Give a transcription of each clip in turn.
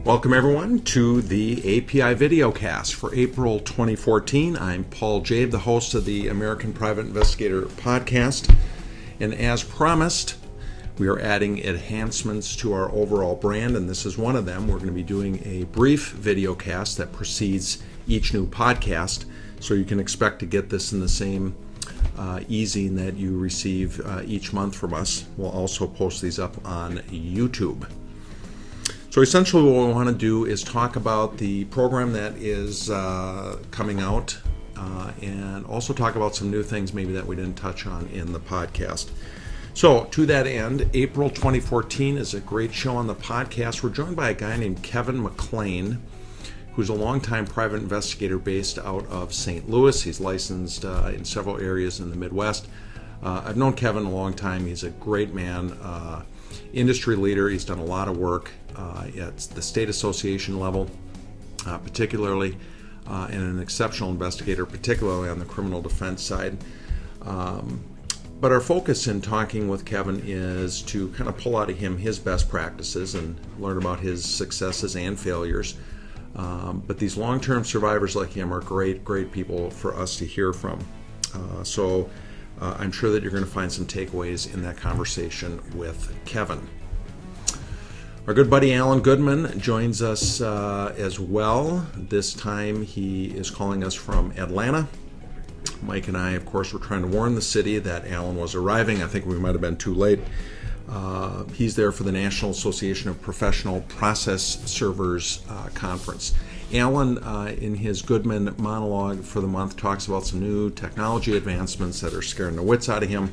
Welcome everyone to the API Videocast for April 2014. I'm Paul Jabe, the host of the American Private Investigator podcast. And as promised, we are adding enhancements to our overall brand, and this is one of them. We're going to be doing a brief videocast that precedes each new podcast, so you can expect to get this in the same easing that you receive each month from us. We'll also post these up on YouTube. So essentially what we want to do is talk about the program that is coming out and also talk about some new things maybe that we didn't touch on in the podcast. So to that end, April 2014 is a great show on the podcast. We're joined by a guy named Kevin McLean, who's a longtime private investigator based out of St. Louis. He's licensed in several areas in the Midwest. I've known Kevin a long time. He's a great man, industry leader. He's done a lot of work at the state association level, particularly, and an exceptional investigator, particularly on the criminal defense side. But our focus in talking with Kevin is to kind of pull out of him his best practices and learn about his successes and failures. But these long-term survivors like him are great people for us to hear from. So I'm sure that you're going to find some takeaways in that conversation with Kevin. Our good buddy Alan Goodman joins us as well. This time he is calling us from Atlanta. Mike and I, of course, were trying to warn the city that Alan was arriving. I think we might have been too late. He's there for the National Association of Professional Process Servers conference. Alan, in his Goodman monologue for the month, talks about some new technology advancements that are scaring the wits out of him.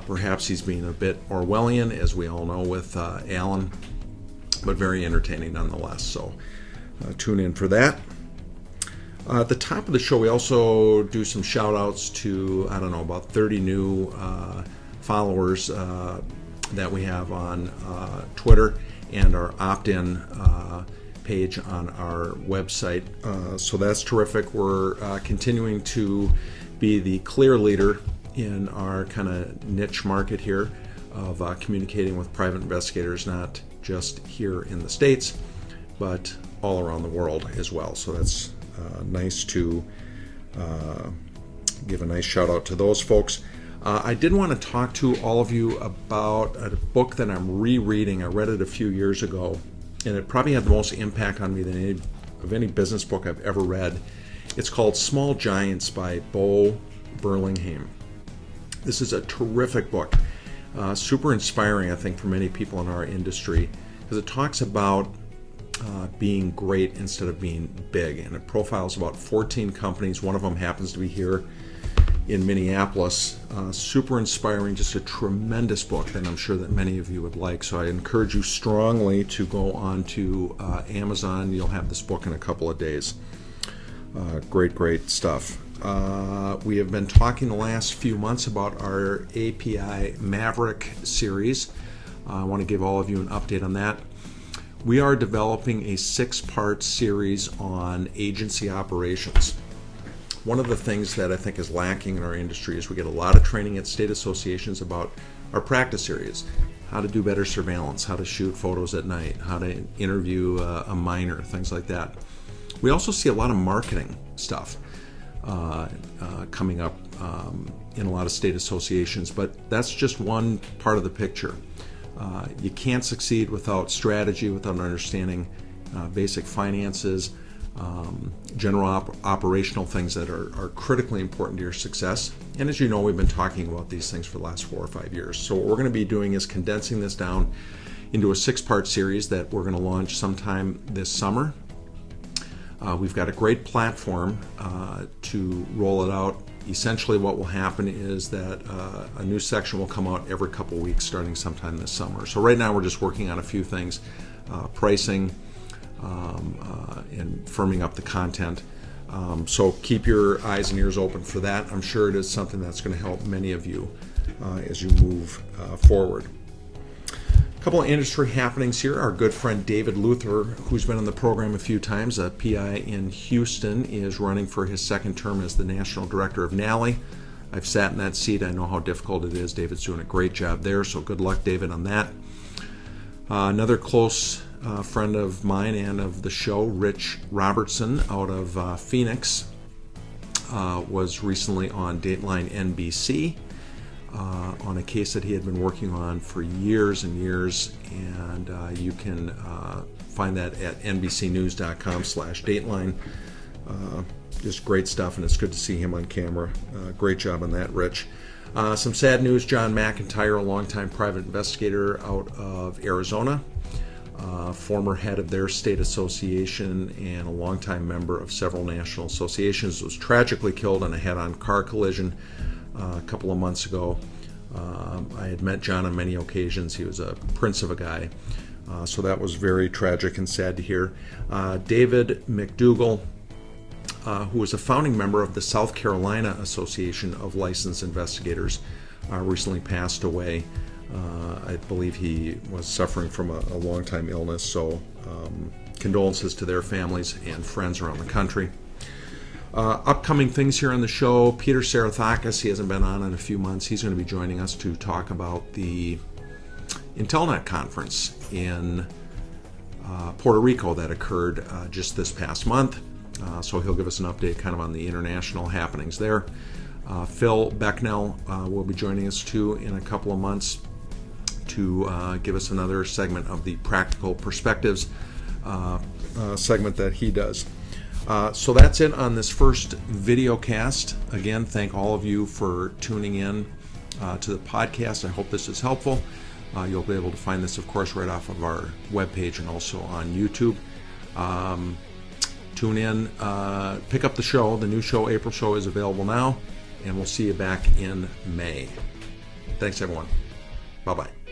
Perhaps he's being a bit Orwellian, as we all know with Alan, but very entertaining nonetheless. So tune in for that. At the top of the show, we also do some shout-outs to, about 30 new followers that we have on Twitter and our opt-in page on our website. So that's terrific. We're continuing to be the clear leader in our kind of niche market here of communicating with private investigators, not just here in the States, but all around the world as well. So that's nice to give a nice shout out to those folks. I did want to talk to all of you about a book that I'm rereading. I read it a few years ago, and it probably had the most impact on me than any business book I've ever read. It's called Small Giants by Bo Burlingham. This is a terrific book, super inspiring, I think, for many people in our industry, because it talks about being great instead of being big, and it profiles about 14 companies. One of them happens to be here in Minneapolis. Super inspiring, just a tremendous book that I'm sure that many of you would like. So I encourage you strongly to go on to Amazon. You'll have this book in a couple of days. Great stuff. We have been talking the last few months about our API Maverick series. I want to give all of you an update on that. We are developing a 6-part series on agency operations. One of the things that I think is lacking in our industry is we get a lot of training at state associations about our practice areas, how to do better surveillance, how to shoot photos at night, how to interview a minor, things like that. We also see a lot of marketing stuff coming up in a lot of state associations, but that's just one part of the picture. You can't succeed without strategy, without understanding basic finances, general operational things that are critically important to your success. And as you know, we've been talking about these things for the last 4 or 5 years. So what we're going to be doing is condensing this down into a 6-part series that we're going to launch sometime this summer. We've got a great platform to roll it out. Essentially what will happen is that a new section will come out every couple weeks starting sometime this summer. So right now we're just working on a few things, pricing and firming up the content. So keep your eyes and ears open for that. I'm sure it is something that's going to help many of you as you move forward. A couple of industry happenings here. Our good friend David Luther, who's been on the program a few times, a PI in Houston, is running for his second term as the National Director of NALI. I've sat in that seat. I know how difficult it is. David's doing a great job there, so good luck, David, on that. Another close friend of mine and of the show, Rich Robertson out of Phoenix, was recently on Dateline NBC on a case that he had been working on for years and years, and you can find that at nbcnews.com/Dateline. Just great stuff, and it's good to see him on camera. Great job on that, Rich. Some sad news: John McIntyre, a longtime private investigator out of Arizona, former head of their state association and a longtime member of several national associations, was tragically killed in a head-on car collision a couple of months ago. I had met John on many occasions. He was a prince of a guy, so that was very tragic and sad to hear. David McDougall, who was a founding member of the South Carolina Association of Licensed Investigators, recently passed away. I believe he was suffering from a long-time illness, so condolences to their families and friends around the country. Upcoming things here on the show: Peter Sarathakis, he hasn't been on in a few months. He's going to be joining us to talk about the Intelnet conference in Puerto Rico that occurred just this past month. So he'll give us an update kind of on the international happenings there. Phil Becknell will be joining us too in a couple of months to give us another segment of the Practical Perspectives segment that he does. So that's it on this first video cast. Again, thank all of you for tuning in to the podcast. I hope this is helpful. You'll be able to find this, of course, right off of our webpage and also on YouTube. Tune in, pick up the show. The new show, April show, is available now, and we'll see you back in May. Thanks, everyone. Bye-bye.